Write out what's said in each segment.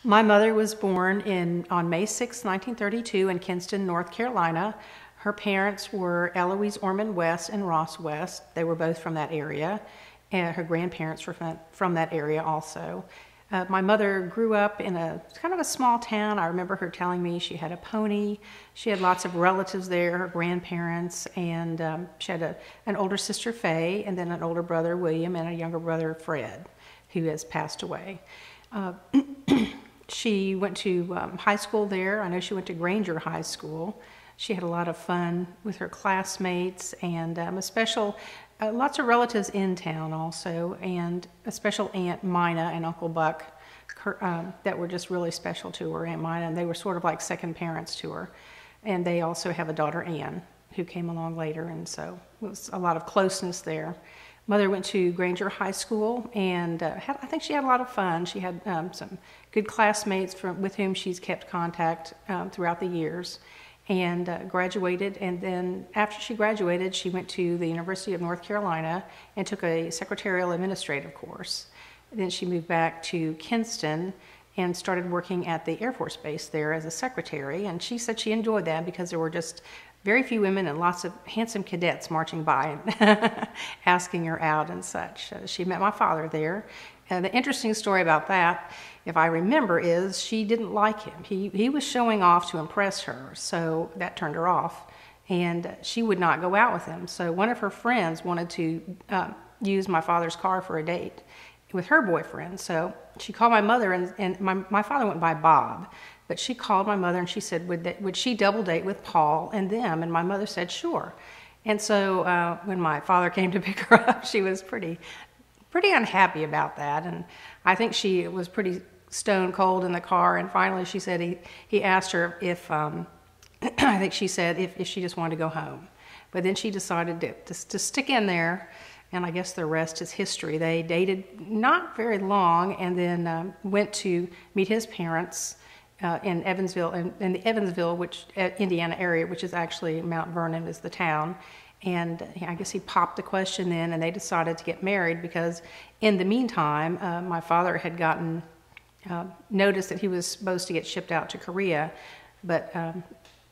My mother was born on May 6, 1932 in Kinston, North Carolina. Her parents were Eloise Orman West and Ross West. They were both from that area, and her grandparents were from that area also. My mother grew up in a kind of a small town. I remember her telling me she had a pony. She had lots of relatives there, her grandparents, and she had an older sister, Faye, and then an older brother, William, and a younger brother, Fred, who has passed away. She went to high school there. I know she went to Granger High School. She had a lot of fun with her classmates, and lots of relatives in town also, and a special Aunt Mina and Uncle Buck that were just really special to her, Aunt Mina, and they were sort of like second parents to her. And they also have a daughter, Ann, who came along later, and so it was a lot of closeness there. Mother went to Granger High School, and I think she had a lot of fun. She had some good classmates with whom she's kept contact throughout the years, and graduated. And then after she graduated, she went to the University of North Carolina and took a secretarial administrative course. Then she moved back to Kinston and started working at the Air Force Base there as a secretary. And she said she enjoyed that because there were just very few women and lots of handsome cadets marching by and asking her out and such. She met my father there. And the interesting story about that, if I remember, is she didn't like him. He was showing off to impress her, so that turned her off. And she would not go out with him. So one of her friends wanted to use my father's car for a date with her boyfriend. So she called my mother, and my father went by Bob. But she called my mother and she said, would she double date with Paul and them? And my mother said, sure. And so when my father came to pick her up, she was pretty unhappy about that. And I think she was pretty stone cold in the car. And finally she said he asked her if, I think she said if she just wanted to go home. But then she decided to stick in there. And I guess the rest is history. They dated not very long and then went to meet his parents in Evansville, in the Evansville, Indiana area, which is actually Mount Vernon is the town. And I guess he popped the question in, and they decided to get married because in the meantime, my father had gotten notice that he was supposed to get shipped out to Korea, but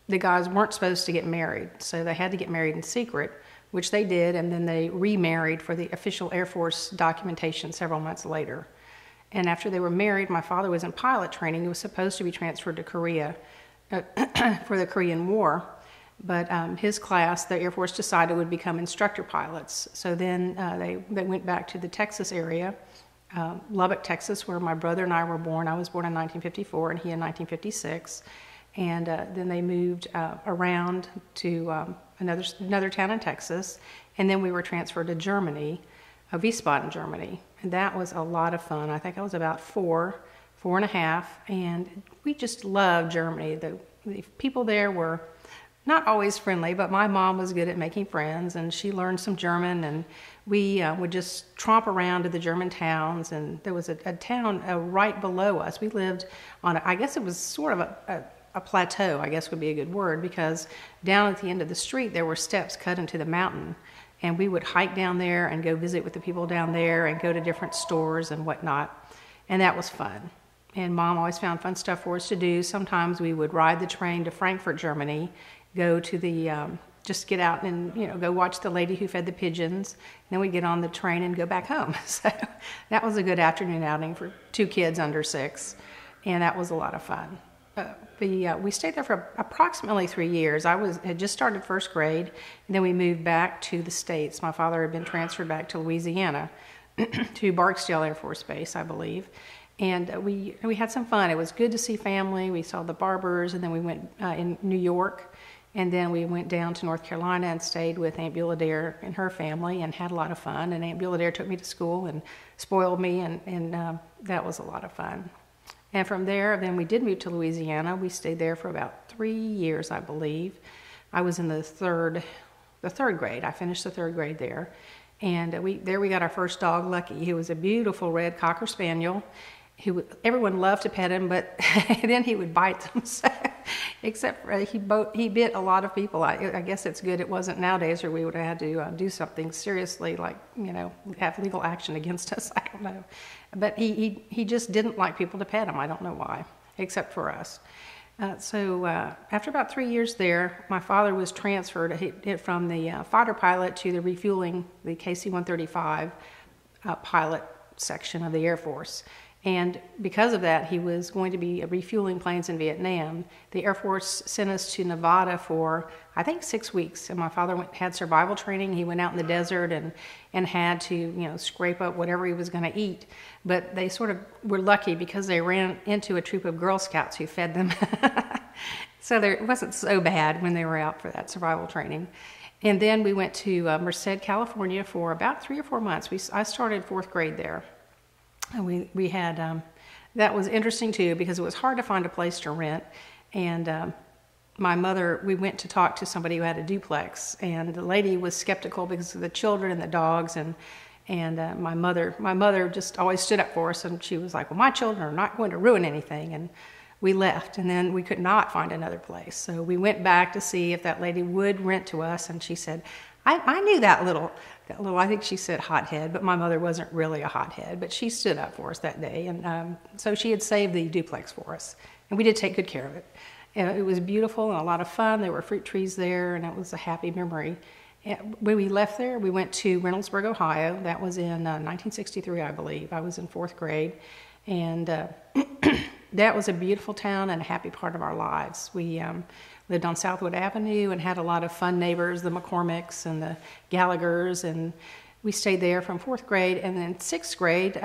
the guys weren't supposed to get married, so they had to get married in secret, which they did, and then they remarried for the official Air Force documentation several months later. And after they were married, my father was in pilot training. He was supposed to be transferred to Korea for the Korean War. But his class, the Air Force decided would become instructor pilots. So then they went back to the Texas area, Lubbock, Texas, where my brother and I were born. I was born in 1954 and he in 1956. And then they moved around to another town in Texas. And then we were transferred to Germany, Wiesbaden, Germany. And that was a lot of fun. I think I was about four and a half, and we just loved Germany. The people there were not always friendly, but my mom was good at making friends, and she learned some German, and we would just tromp around to the German towns, and there was a town right below us. We lived on, I guess it was sort of a plateau, I guess would be a good word, because down at the end of the street there were steps cut into the mountain. And we would hike down there and go visit with the people down there and go to different stores and whatnot. And that was fun. And Mom always found fun stuff for us to do. Sometimes we would ride the train to Frankfurt, Germany, go to the, just get out and, go watch the lady who fed the pigeons. And then we'd get on the train and go back home. So that was a good afternoon outing for two kids under 6. And that was a lot of fun. We stayed there for approximately 3 years. I had just started first grade, and then we moved back to the States. My father had been transferred back to Louisiana, to Barksdale Air Force Base, I believe. And we had some fun. It was good to see family. We saw the Barbers, and then we went in New York, and then we went down to North Carolina and stayed with Aunt Beulah Dare and her family and had a lot of fun. And Aunt Beulah Dare took me to school and spoiled me, and that was a lot of fun. And from there, then we did move to Louisiana. We stayed there for about 3 years, I believe. I was in the third grade. I finished the 3rd grade there. And we got our first dog, Lucky. He was a beautiful red Cocker Spaniel. Everyone loved to pet him, but then he would bite them. So, except for he bit a lot of people. I guess it's good it wasn't nowadays, or we would have had to do something seriously, like, have legal action against us. I don't know. But he just didn't like people to pet him. I don't know why, except for us. So after about 3 years there, my father was transferred from the fighter pilot to the refueling, the KC-135 pilot section of the Air Force. And because of that, he was going to be refueling planes in Vietnam. The Air Force sent us to Nevada for, I think, 6 weeks. And my father had survival training. He went out in the desert and had to, scrape up whatever he was going to eat. But they sort of were lucky because they ran into a troop of Girl Scouts who fed them. So it wasn't so bad when they were out for that survival training. And then we went to Merced, California for about 3 or 4 months. I started 4th grade there. And we had, that was interesting too, because it was hard to find a place to rent. And my mother, we went to talk to somebody who had a duplex, and the lady was skeptical because of the children and the dogs. And my mother just always stood up for us, and she was like, well, my children are not going to ruin anything. And we left, and then we could not find another place. So we went back to see if that lady would rent to us, and she said, I knew that little, I think she said hothead, but my mother wasn't really a hothead, but she stood up for us that day. And so she had saved the duplex for us, and we did take good care of it. And it was beautiful and a lot of fun. There were fruit trees there, and it was a happy memory. And when we left there, we went to Reynoldsburg, Ohio. That was in 1963, I believe. I was in 4th grade. And that was a beautiful town and a happy part of our lives. We lived on Southwood Avenue and had a lot of fun neighbors, the McCormicks and the Gallaghers, and we stayed there from 4th grade. And then 6th grade,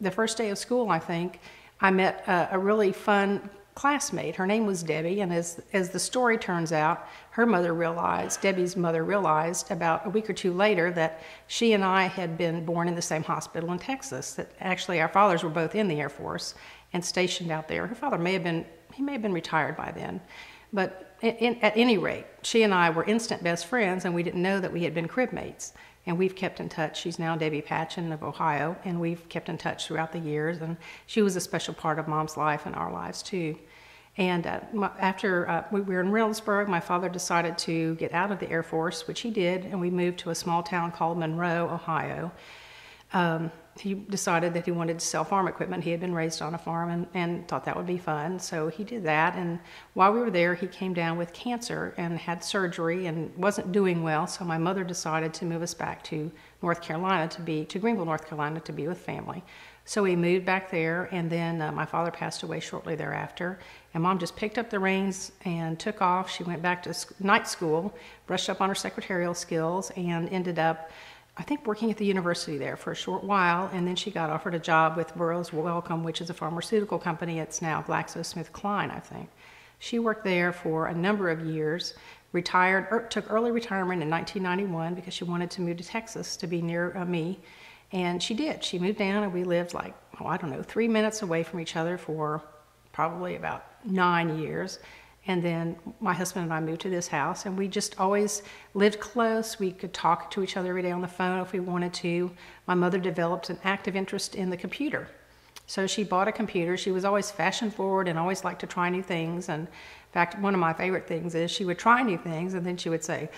the first day of school, I think, I met a really fun classmate. Her name was Debbie, and as the story turns out, Debbie's mother realized about a week or 2 later that she and I had been born in the same hospital in Texas, that actually our fathers were both in the Air Force and stationed out there. Her father may have been retired by then. But at any rate, she and I were instant best friends, and we didn't know that we had been crib mates. And we've kept in touch. She's now Debbie Patchen of Ohio, and we've kept in touch throughout the years. And she was a special part of Mom's life and our lives, too. And after we were in Reynoldsburg, my father decided to get out of the Air Force, which he did, and we moved to a small town called Monroe, Ohio. He decided that he wanted to sell farm equipment. He had been raised on a farm and thought that would be fun, so he did that. And while we were there, he came down with cancer and had surgery and wasn't doing well, so my mother decided to move us back to North Carolina, to Greenville, North Carolina, to be with family. So we moved back there, and then my father passed away shortly thereafter, and Mom just picked up the reins and took off. She went back to night school, brushed up on her secretarial skills, and ended up, I think, working at the university there for a short while, and then she got offered a job with Burroughs Wellcome, which is a pharmaceutical company. It's now GlaxoSmithKline, I think. She worked there for a number of years, took early retirement in 1991 because she wanted to move to Texas to be near me, and she did. She moved down, and we lived 3 minutes away from each other for probably about 9 years. And then my husband and I moved to this house, and we just always lived close. We could talk to each other every day on the phone if we wanted to. My mother developed an active interest in the computer. So she bought a computer. She was always fashion forward and always liked to try new things. And in fact, one of my favorite things is she would try new things, and then she would say,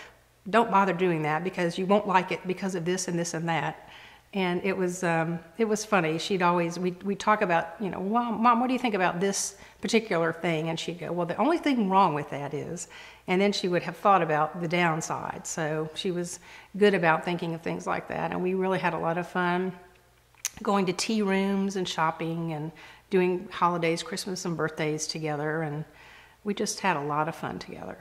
don't bother doing that because you won't like it because of this and this and that. And it was funny. We'd talk about, well, Mom, what do you think about this particular thing? And she'd go, well, the only thing wrong with that is, and then she would have thought about the downside. So she was good about thinking of things like that. And we really had a lot of fun going to tea rooms and shopping and doing holidays, Christmas and birthdays together. And we just had a lot of fun together.